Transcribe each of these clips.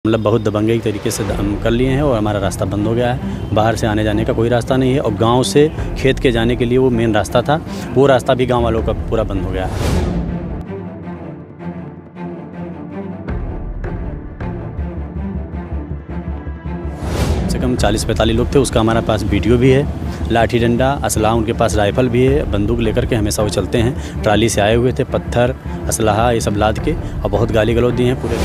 मतलब बहुत दबंगई तरीके से हम कर लिए हैं और हमारा रास्ता बंद हो गया है। बाहर से आने जाने का कोई रास्ता नहीं है और गांव से खेत के जाने के लिए वो मेन रास्ता था, वो रास्ता भी गांव वालों का पूरा बंद हो गया है। कम से कम 40-45 लोग थे, उसका हमारे पास वीडियो भी है। लाठी डंडा असलाह, उनके पास राइफल भी है, बंदूक लेकर के हमेशा वो चलते हैं। ट्राली से आए हुए थे, पत्थर असलाह ये सब लाद के, और बहुत गाली गलौज दी हैं पूरे।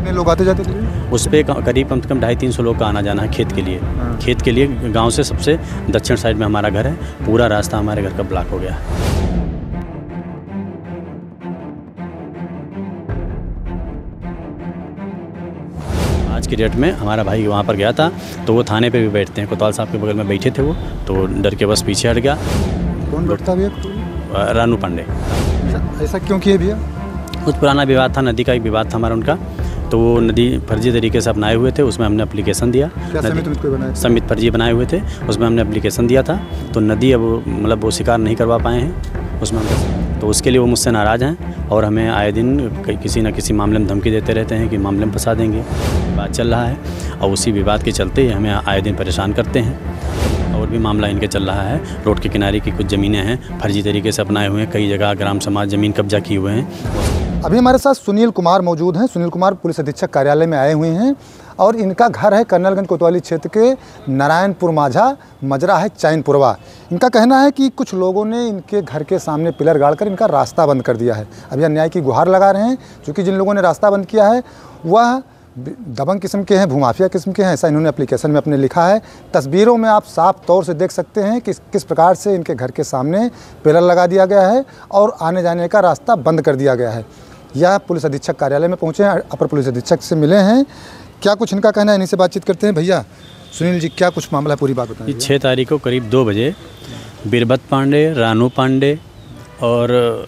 लोग आते जाते थे उस पर करीब कम से कम 250-300 लोग का आना जाना है खेत के लिए। खेत के लिए गांव से सबसे दक्षिण साइड में हमारा घर है, पूरा रास्ता हमारे घर का ब्लॉक हो गया है। आज की डेट में हमारा भाई वहाँ पर गया था, तो वो थाने पे भी बैठते हैं, कोतवाल साहब के बगल में बैठे थे वो, तो डर के बस पीछे हट गया। कौन बैठता भैया? रानू पांडे। ऐसा क्यों किए भैया? कुछ पुराना विवाद था, नदी का एक विवाद था हमारा उनका, तो वो नदी फर्जी तरीके से अपनाए हुए थे, उसमें हमने एप्लीकेशन दिया। समित फर्जी बनाए हुए थे, उसमें हमने एप्लीकेशन दिया था, तो नदी अब मतलब वो शिकार नहीं करवा पाए हैं उसमें, तो उसके लिए वो मुझसे नाराज़ हैं और हमें आए दिन किसी न किसी मामले में धमकी देते रहते हैं कि मामले में फंसा देंगे। बात चल रहा है और उसी विवाद के चलते हमें आए दिन परेशान करते हैं। और भी मामला इनके चल रहा है, रोड के किनारे की कुछ ज़मीनें हैं फर्जी तरीके से अपनाए हुए हैं, कई जगह ग्राम समाज ज़मीन कब्जा किए हुए हैं। अभी हमारे साथ सुनील कुमार मौजूद हैं। सुनील कुमार पुलिस अधीक्षक कार्यालय में आए हुए हैं और इनका घर है कर्नलगंज कोतवाली क्षेत्र के नारायणपुर माझा, मजरा है चैनपुरवा। इनका कहना है कि कुछ लोगों ने इनके घर के सामने पिलर गाड़कर इनका रास्ता बंद कर दिया है। अभी अन्याय की गुहार लगा रहे हैं, क्योंकि जिन लोगों ने रास्ता बंद किया है वह दबंग किस्म के हैं, भूमाफिया किस्म के हैं, ऐसा इन्होंने एप्लीकेशन में अपने लिखा है। तस्वीरों में आप साफ तौर से देख सकते हैं कि किस प्रकार से इनके घर के सामने पिलर लगा दिया गया है और आने जाने का रास्ता बंद कर दिया गया है। यह पुलिस अधीक्षक कार्यालय में पहुंचे हैं, अपर पुलिस अधीक्षक से मिले हैं। क्या कुछ इनका कहना है, इन्हीं से बातचीत करते हैं। भैया सुनील जी, क्या कुछ मामला है, पूरी बात बताइए। 6 तारीख को करीब 2 बजे बीरबत पांडे, रानू पांडे और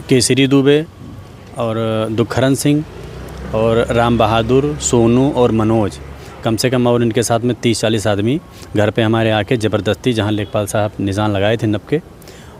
केसरी दुबे और दुखरन सिंह और राम बहादुर, सोनू और मनोज, कम से कम और इनके साथ में 30-40 आदमी घर पे हमारे आके ज़बरदस्ती, जहां लेखपाल साहब निशान लगाए थे नब के,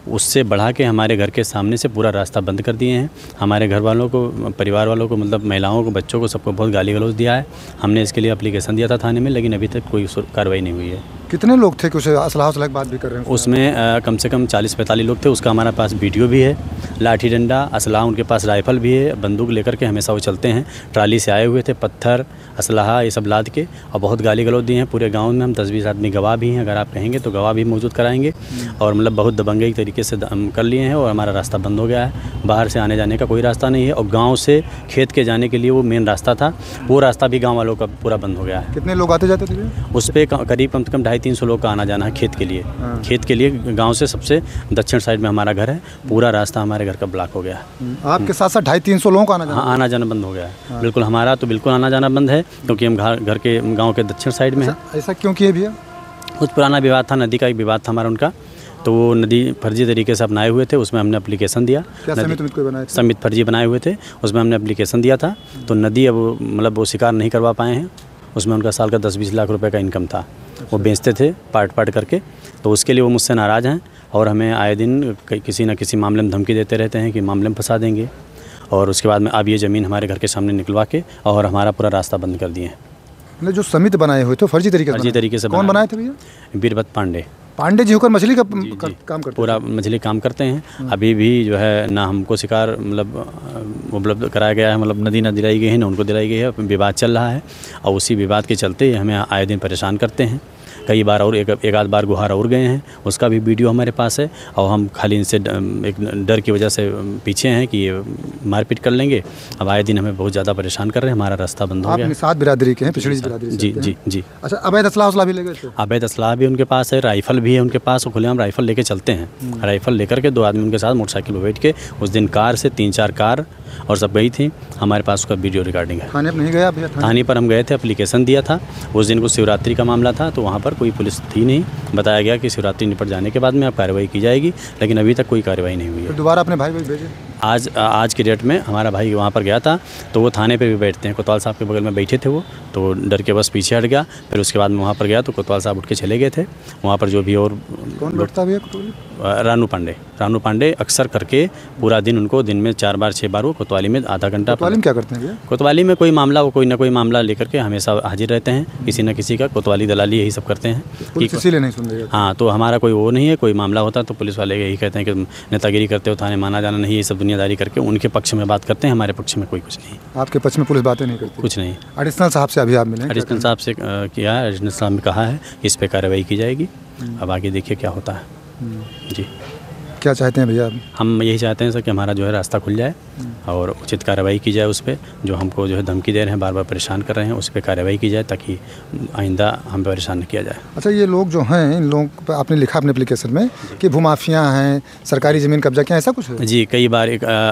उससे बढ़ा के हमारे घर के सामने से पूरा रास्ता बंद कर दिए हैं। हमारे घर वालों को, परिवार वालों को, मतलब महिलाओं को, बच्चों को, सबको बहुत गाली गलौज दिया है। हमने इसके लिए एप्लीकेशन दिया था थाने में, लेकिन अभी तक कोई कार्रवाई नहीं हुई है। कितने लोग थे? कुछ असलाह की बात भी कर रहे हैं उसमें कम से कम 40-45 लोग थे, उसका हमारे पास वीडियो भी है। लाठी डंडा असलाह, उनके पास राइफल भी है, बंदूक लेकर के हमेशा वो चलते हैं। ट्राली से आए हुए थे, पत्थर असलाह ये सब लाद के, और बहुत गाली गलौज दी हैं पूरे गाँव में। हम 10-20 आदमी गवाह भी हैं, अगर आप कहेंगे तो गवाह भी मौजूद कराएंगे। और मतलब बहुत दबंगई तरीके से हम कर लिए हैं और हमारा रास्ता बंद हो गया है। बाहर से आने जाने का कोई रास्ता नहीं है और गांव से खेत के जाने के लिए वो मेन रास्ता था, वो रास्ता भी गांव वालों का पूरा बंद हो गया है। कितने लोग आते जाते थे? उस पर करीब कम से कम 250-300 लोग का आना जाना है खेत के लिए। खेत के लिए गांव से सबसे दक्षिण साइड में हमारा घर है, पूरा रास्ता हमारे घर का ब्लॉक हो गया है। आपके साथ साथ 250-300 लोगों का आना जाना बंद हो गया है। बिल्कुल, हमारा तो बिल्कुल आना जाना बंद है, क्योंकि हम घर के गाँव के दक्षिण साइड में है। ऐसा क्यों किए भैया? कुछ पुराना विवाद था, नदी का एक विवाद था हमारा उनका, तो वो नदी फर्जी तरीके से अपनाए हुए थे, उसमें हमने एप्लीकेशन दिया। समित फर्जी बनाए हुए थे, उसमें हमने एप्लीकेशन दिया था, तो नदी अब मतलब वो शिकार नहीं करवा पाए हैं। उसमें उनका साल का 10-20 लाख रुपए का इनकम था, वो बेचते थे पार्ट करके, तो उसके लिए वो मुझसे नाराज़ हैं और हमें आए दिन किसी न किसी मामले में धमकी देते रहते हैं कि मामले में फंसा देंगे। और उसके बाद में अब ये ज़मीन हमारे घर के सामने निकलवा के और हमारा पूरा रास्ता बंद कर दिए हैं। जो समित बनाए हुए थे फर्जी तरीके से कौन बनाए थे भैया? बीरबत पांडे जी होकर मछली का काम करते, पूरा मछली काम करते हैं। अभी भी जो है ना हमको शिकार मतलब उपलब्ध कराया गया है, मतलब नदी ना दिलाई गई है ना उनको दिलाई गई है। विवाद चल रहा है और उसी विवाद के चलते हमें आए दिन परेशान करते हैं। कई बार और एक आध बार गुहार और गए हैं, उसका भी वीडियो हमारे पास है। और हम खाली इनसे एक डर की वजह से पीछे हैं कि ये मारपीट कर लेंगे। अब आए दिन हमें बहुत ज़्यादा परेशान कर रहे हैं, हमारा रास्ता बंद हो गया। आप निषाद बिरादरी के हैं, पिछड़ी बिरादरी? जी। अच्छा, अवैध असलाह भी ले गए थे? अवैध असलाह भी उनके पास है, राइफल भी है उनके पास, वो खुलेआम राइफल लेके चलते हैं। राइफल लेकर के 2 आदमी उनके साथ मोटरसाइकिल पर बैठ के, उस दिन कार से 3-4 कार और सब गई थी। हमारे पास उसका वीडियो रिकॉर्डिंग है। थाने पर नहीं गया भैया? थाने पर हम गए थे, एप्लीकेशन दिया था। उस दिन को शिवरात्रि का मामला था, तो वहाँ पर कोई पुलिस थी नहीं। बताया गया कि शिवरात्रि निपट जाने के बाद में अब कार्रवाई की जाएगी, लेकिन अभी तक कोई कार्रवाई नहीं हुई है। दोबारा अपने भाई भेजे? आज की डेट में हमारा भाई वहाँ पर गया था, तो वो थाने पे भी बैठते हैं, कोतवाल साहब के बगल में बैठे थे वो, तो डर के बस पीछे हट गया। फिर उसके बाद मैं वहाँ पर गया तो कोतवाल साहब उठ के चले गए थे। वहाँ पर जो भी और कौन बैठता भैया कोतवाली? रानू पांडे अक्सर करके पूरा दिन उनको दिन में 4 बार 6 बार वो कोतवाली में आधा घंटा। कोतवाली में क्या करते हैं भैया? कोतवाली में कोई मामला, वो कोई ना कोई मामला लेकर के हमेशा हाजिर रहते हैं, किसी न किसी का कोतवाली दलाली यही सब करते हैं। इसीलिए नहीं सुन रहे? हाँ, तो हमारा कोई वो नहीं है, कोई मामला होता तो पुलिस वाले यही कहते हैं कि नेतागिरी करते हो, थाने माना जाना नहीं, ये सब दुनियादारी करके उनके पक्ष में बात करते हैं, हमारे पक्ष में कोई कुछ नहीं। आपके पक्ष में पुलिस बातें नहीं करती? कुछ नहीं। एडिशनल साहब से अभी आप मिले? एडिशनल साहब से किया है, एडिशनल साहब ने कहा है इस पर कार्रवाई की जाएगी। अब आगे देखिए क्या होता है। जी, क्या चाहते हैं भैया? हम यही चाहते हैं सर कि हमारा जो है रास्ता खुल जाए और उचित कार्रवाई की जाए उस पर, जो हमको जो है धमकी दे रहे हैं, बार बार परेशान कर रहे हैं, उस पर कार्रवाई की जाए ताकि आइंदा हम परेशान न किया जाए। अच्छा, ये लोग जो हैं, इन लोगों पर आपने लिखा अपने एप्लीकेशन में कि भूमाफिया हैं, सरकारी ज़मीन कब्जा किया, ऐसा कुछ है? जी, कई बार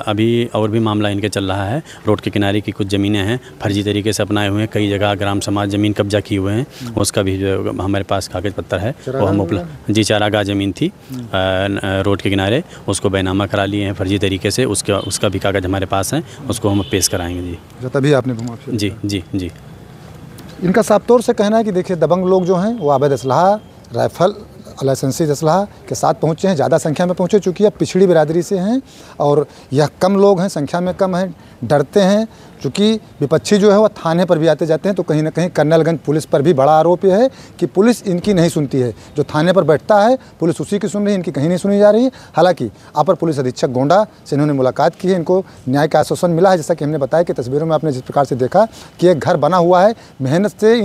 अभी और भी मामला इनके चल रहा है। रोड के किनारे की कुछ ज़मीनें हैं फर्जी तरीके से अपनाए हुए हैं, कई जगह ग्राम समाज ज़मीन कब्जा किए हुए हैं, उसका भी जो हमारे पास कागज़ पत्तर है वो हम उपलब्ध। जी, चारागाह ज़मीन थी रोड के किनारे, उसको बैनामा करा लिए हैं फर्जी तरीके से, उसका भी कागज़ हमारे पास है, उसको हम पेश कराएंगे। जी, तभी आपने भूमाफिया? जी जी जी। इनका साफ तौर से कहना है कि देखिए, दबंग लोग जो हैं वो अवैध असलहा, राइफल, लाइसेंसी असलहा के साथ पहुँचे हैं, ज़्यादा संख्या में पहुँचे, चूँकि यह पिछड़ी बिरादरी से हैं और यह कम लोग हैं, संख्या में कम हैं, डरते हैं। चूँकि विपक्षी जो है वह थाने पर भी आते जाते हैं, तो कहीं ना कहीं कर्नलगंज पुलिस पर भी बड़ा आरोप यह है कि पुलिस इनकी नहीं सुनती है। जो थाने पर बैठता है पुलिस उसी की सुन रही है, इनकी कहीं नहीं सुनी जा रही है। हालांकि अपर पुलिस अधीक्षक गोंडा से इन्होंने मुलाकात की है, इनको न्याय का आश्वासन मिला है। जैसा कि हमने बताया कि तस्वीरों में आपने जिस प्रकार से देखा कि एक घर बना हुआ है, मेहनत से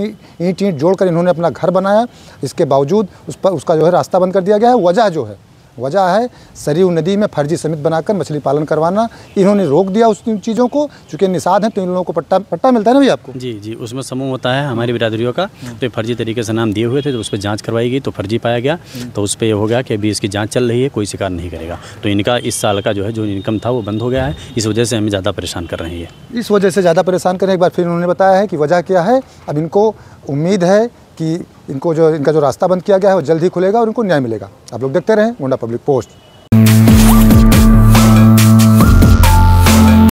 ईंट जोड़कर इन्होंने अपना घर बनाया, इसके बावजूद उसका जो है रास्ता बंद कर दिया गया है। वजह है सरयू नदी में फर्जी समिति बनाकर मछली पालन करवाना। इन्होंने रोक दिया उस चीज़ों को, चूँकि निषाद हैं तो इन लोगों को पट्टा मिलता है ना भैया आपको? जी जी, उसमें समूह होता है हमारी बिरादरियों का, तो फर्जी तरीके से नाम दिए हुए थे, तो उस पर जांच करवाई गई तो फर्जी पाया गया, तो उस पर यह हो गया कि अभी इसकी जांच चल रही है, कोई शिकार नहीं करेगा। तो इनका इस साल का जो है जो इनकम था वो बंद हो गया है, इस वजह से हमें ज़्यादा परेशान कर रहे हैं। इस वजह से ज़्यादा परेशान कर रहे हैं। एक बार फिर उन्होंने बताया है कि वजह क्या है। अब इनको उम्मीद है कि इनका जो रास्ता बंद किया गया है वो जल्द ही खुलेगा और इनको न्याय मिलेगा। आप लोग देखते रहें गोंडा पब्लिक पोस्ट।